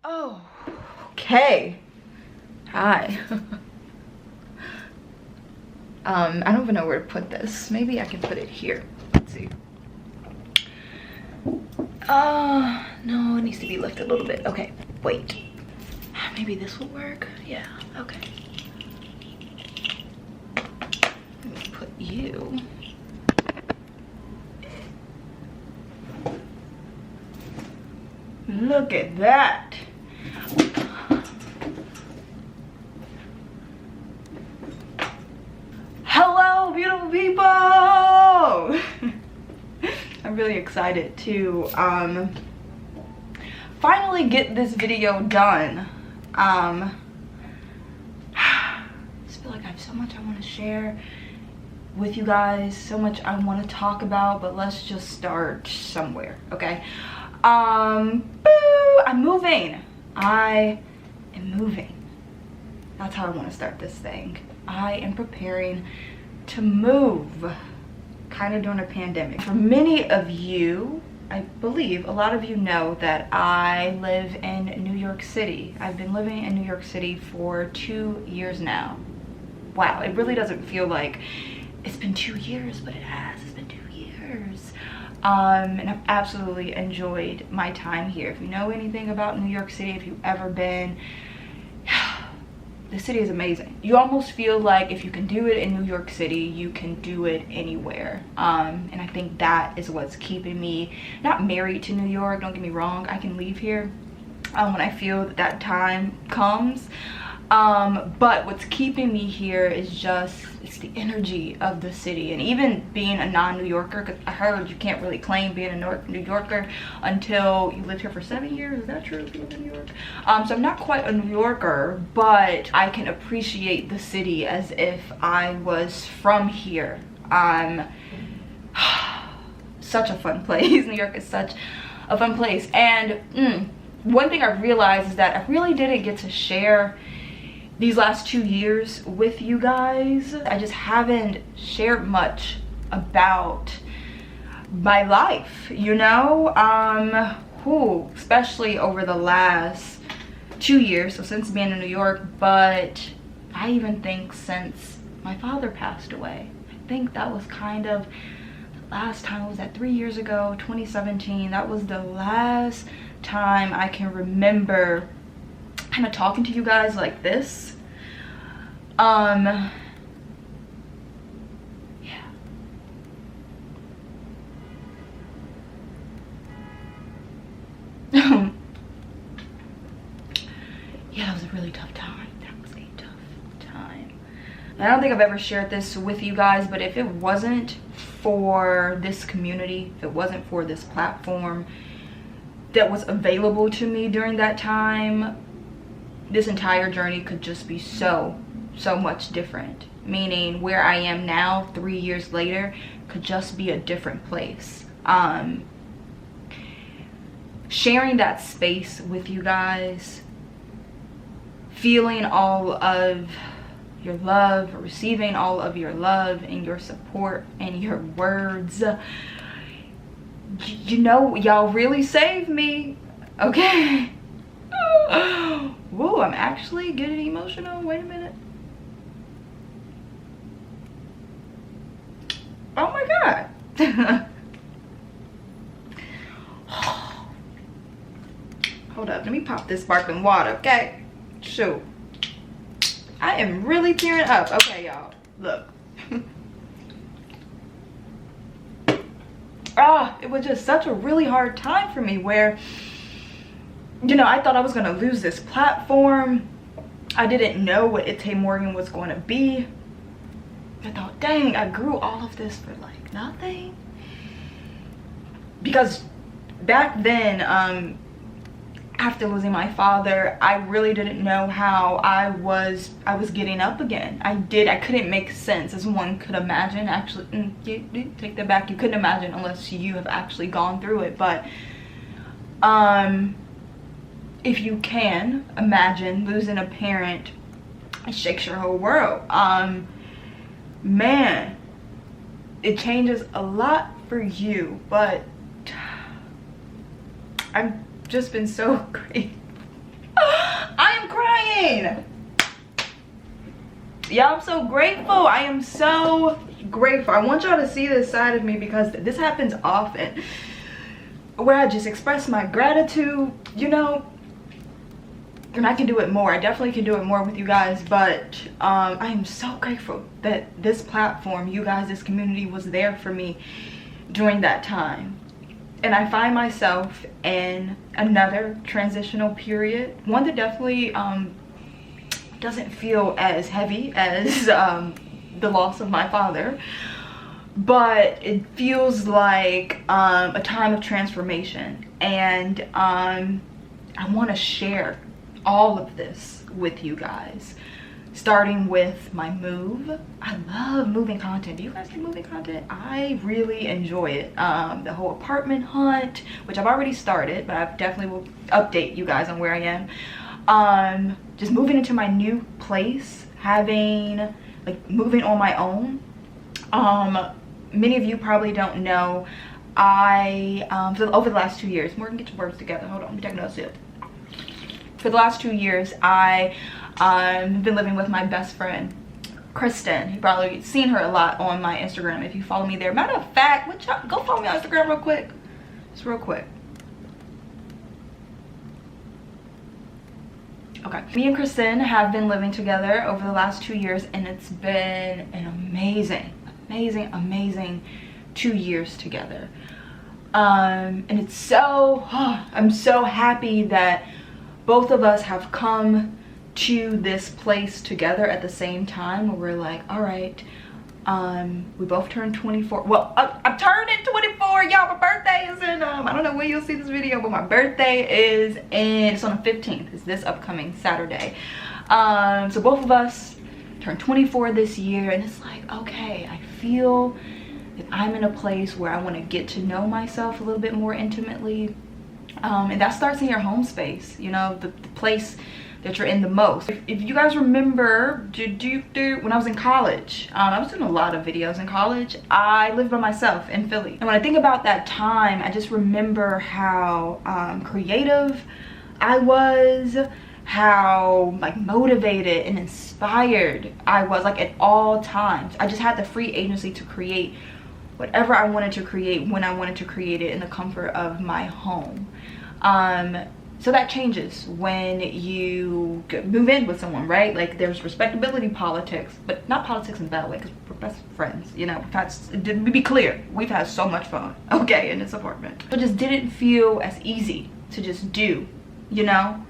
Oh, okay. Hi. I don't even know where to put this. Maybe I can put it here. Let's see. No, it needs to be lifted a little bit. Okay, wait. Maybe this will work. Yeah, okay. Let me put you. Look at that. Hello, beautiful people. I'm really excited to finally get this video done. I just feel like I have so much I want to share with you guys, so much I want to talk about, but let's just start somewhere, okay? I'm moving. I am moving. That's how I want to start this thing. I am preparing to move, kind of during a pandemic. For many of you, I believe a lot of you know that I live in New York City. I've been living in New York City for 2 years now. Wow, it really doesn't feel like it's been 2 years, but it has. It's been 2 years. And I've absolutely enjoyed my time here. If you know anything about New York City, if you've ever been, the city is amazing. You almost feel like if you can do it in New York City, you can do it anywhere. And I think that is what's keeping me not married to New York. Don't get me wrong, I can leave here when I feel that that time comes. But what's keeping me here is just, it's the energy of the city. And even being a non-New Yorker, because I heard you can't really claim being a New Yorker until you lived here for 7 years. Is that true if you live in New York? So I'm not quite a New Yorker, but I can appreciate the city as if I was from here. Such a fun place. New York is such a fun place. And one thing I realized is that I really didn't get to share these last 2 years with you guys. I just haven't shared much about my life, you know, especially over the last 2 years, so since being in New York, but I even think since my father passed away. I think that was kind of the last time. Was that 3 years ago, 2017? That was the last time I can remember kind of talking to you guys like this. Yeah. Yeah, that was a really tough time. That was a tough time. I don't think I've ever shared this with you guys, but if it wasn't for this community, if it wasn't for this platform that was available to me during that time, this entire journey could just be so much different. Meaning where I am now 3 years later could just be a different place. Sharing that space with you guys, feeling all of your love, receiving all of your love and your support and your words, you know, y'all really saved me, okay? Whoa, I'm actually getting emotional. Wait a minute. Oh my god. Hold up, let me pop this sparkling water, okay? Shoot. I am really tearing up. Okay, y'all, look. It was just such a really hard time for me where, you know, I thought I was gonna lose this platform. I didn't know what Itsheymorgan was going to be. I thought, dang, I grew all of this for like nothing. Because back then, after losing my father, I really didn't know how I was getting up again. I couldn't make sense, as one could imagine. Actually, take that back. You couldn't imagine unless you have actually gone through it. But if you can imagine losing a parent, it shakes your whole world. Man, it changes a lot for you, but I've just been so grateful Yeah, I'm so grateful. I am so grateful. I want y'all to see this side of me because this happens often, where I just express my gratitude, you know, and I can do it more. I definitely can do it more with you guys, but I am so grateful that this platform, you guys, this community was there for me during that time. And I find myself in another transitional period, one that definitely doesn't feel as heavy as the loss of my father, but it feels like a time of transformation. And I want to share all of this with you guys, starting with my move. I love moving content. Do you guys like moving content? I really enjoy it. The whole apartment hunt, which I've already started, but I definitely will update you guys on where I am. Just moving into my new place, having, like, moving on my own. Many of you probably don't know, so over the last 2 years, Morgan, get your words together. Hold on, let me take another sip. For the last 2 years, I have been living with my best friend, Kristen. You've probably seen her a lot on my Instagram if you follow me there. Matter of fact, go follow me on Instagram real quick. Just real quick. Okay. Me and Kristen have been living together over the last 2 years, and it's been an amazing 2 years together. And it's so, I'm so happy that both of us have come to this place together at the same time, where we're like, all right, we both turned 24. Well, I'm turning 24, y'all. My birthday is in, I don't know when you'll see this video, but my birthday is it's on the 15th. It's this upcoming Saturday. So both of us turned 24 this year, and it's like, okay, I feel that I'm in a place where I want to get to know myself a little bit more intimately. And that starts in your home space, you know, the place that you're in the most. If you guys remember, when I was in college, I was doing a lot of videos in college. I lived by myself in Philly. And when I think about that time, I just remember how creative I was, how like motivated and inspired I was, like at all times. I just had the free agency to create whatever I wanted to create when I wanted to create it in the comfort of my home. So that changes when you move in with someone, right? Like, there's respectability politics, but not politics in that way, because we're best friends, you know. To be clear, we've had so much fun, okay, in this apartment. It just didn't feel as easy to just do, you know.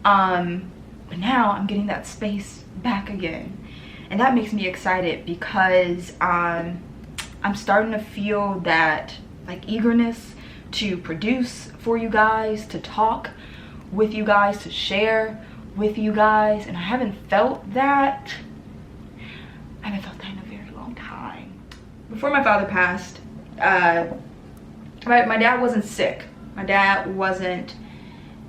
But now I'm getting that space back again, and that makes me excited because I'm starting to feel that like eagerness to produce for you guys, to talk with you guys, to share with you guys. And I haven't felt that in a very long time. Before my father passed, my dad wasn't sick. My dad wasn't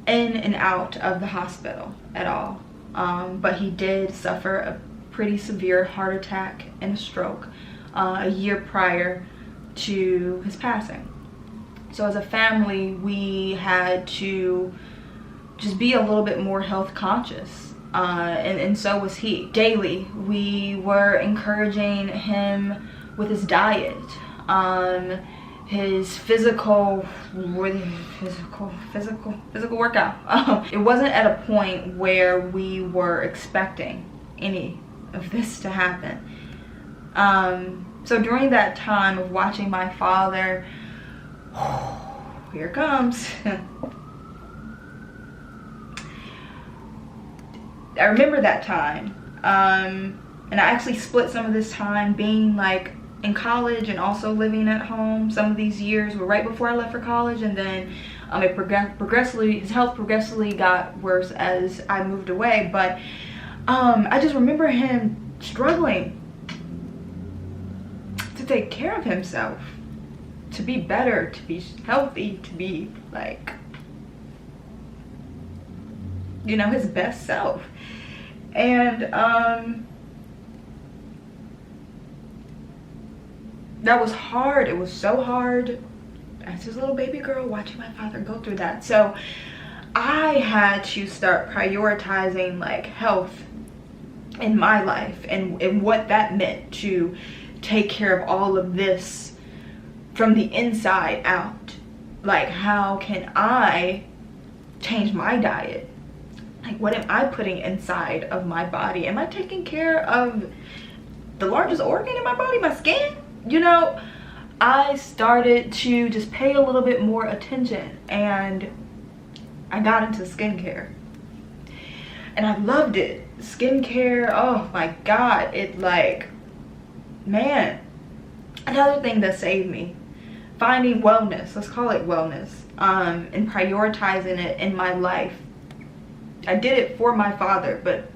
in and out of the hospital at all, but he did suffer a pretty severe heart attack and a stroke a year prior to his passing. So as a family, we had to just be a little bit more health conscious, and so was he. Daily, we were encouraging him with his diet, his physical workout. It wasn't at a point where we were expecting any of this to happen. So during that time of watching my father, here it comes. I remember that time, and I actually split some of this time being like in college and also living at home. Some of these years were right before I left for college, and then his health progressively got worse as I moved away. But I just remember him struggling to take care of himself, to be better, to be healthy, to be like, you know, his best self. And that was hard. It was so hard as his little baby girl watching my father go through that. So I had to start prioritizing like health in my life, and what that meant to take care of all of this from the inside out. Like, how can I change my diet? Like, what am I putting inside of my body? Am I taking care of the largest organ in my body, my skin? You know, I started to just pay a little bit more attention, and I got into skincare. And I loved it. Skincare, oh my God. It like, man. Another thing that saved me, finding wellness, let's call it wellness, and prioritizing it in my life. I did it for my father, but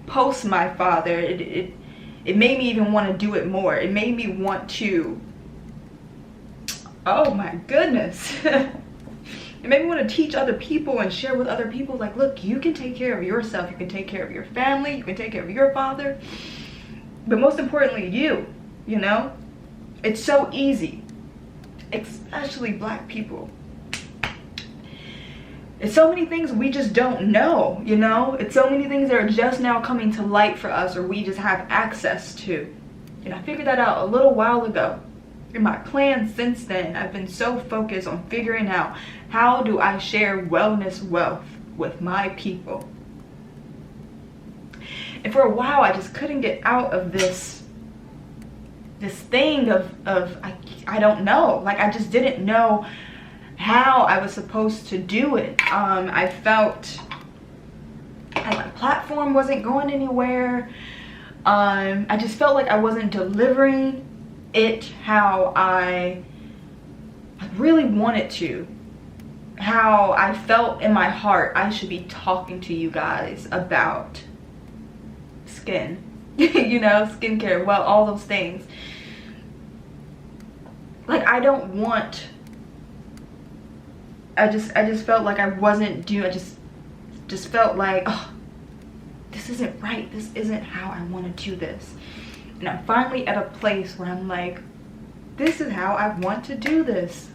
post my father, it made me even want to do it more. It made me want to, oh my goodness. It made me want to teach other people and share with other people, like, look, you can take care of yourself. You can take care of your family. You can take care of your father. But most importantly, you know? It's so easy, especially Black people. It's so many things we just don't know, you know? It's so many things that are just now coming to light for us, or we just have access to. And I figured that out a little while ago. In my plans since then, I've been so focused on figuring out, how do I share wellness wealth with my people? And for a while, I just couldn't get out of this thing of I don't know. Like, I just didn't know how I was supposed to do it. I felt like my platform wasn't going anywhere. I just felt like I wasn't delivering it how I really wanted to. How I felt in my heart I should be talking to you guys about skin. You know, skincare, well, all those things. Like, I don't want, I just felt like I wasn't doing, I just felt like, oh, this isn't right. This isn't how I want to do this. And I'm finally at a place where I'm like, this is how I want to do this.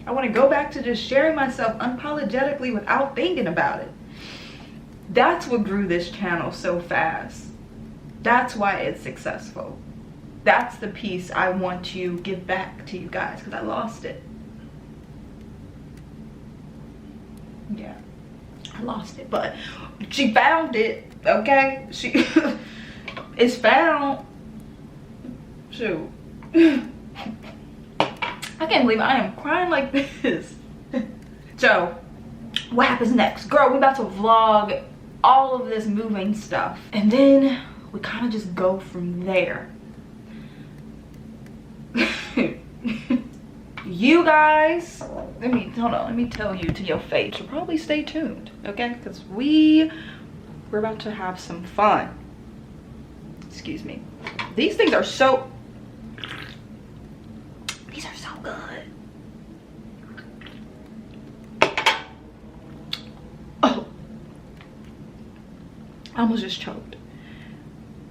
I want to go back to just sharing myself unapologetically without thinking about it. That's what grew this channel so fast. That's why it's successful. That's the piece I want to give back to you guys, because I lost it. Yeah, I lost it, but she found it, okay? She it's found. Shoot. I can't believe I am crying like this. So, what happens next? Girl, we about to vlog all of this moving stuff. And then we kind of just go from there. You guys, hold on, let me tell you to your face. So probably stay tuned, okay? Because we're about to have some fun. Excuse me. These things are so, these are so good. Oh, I almost just choked.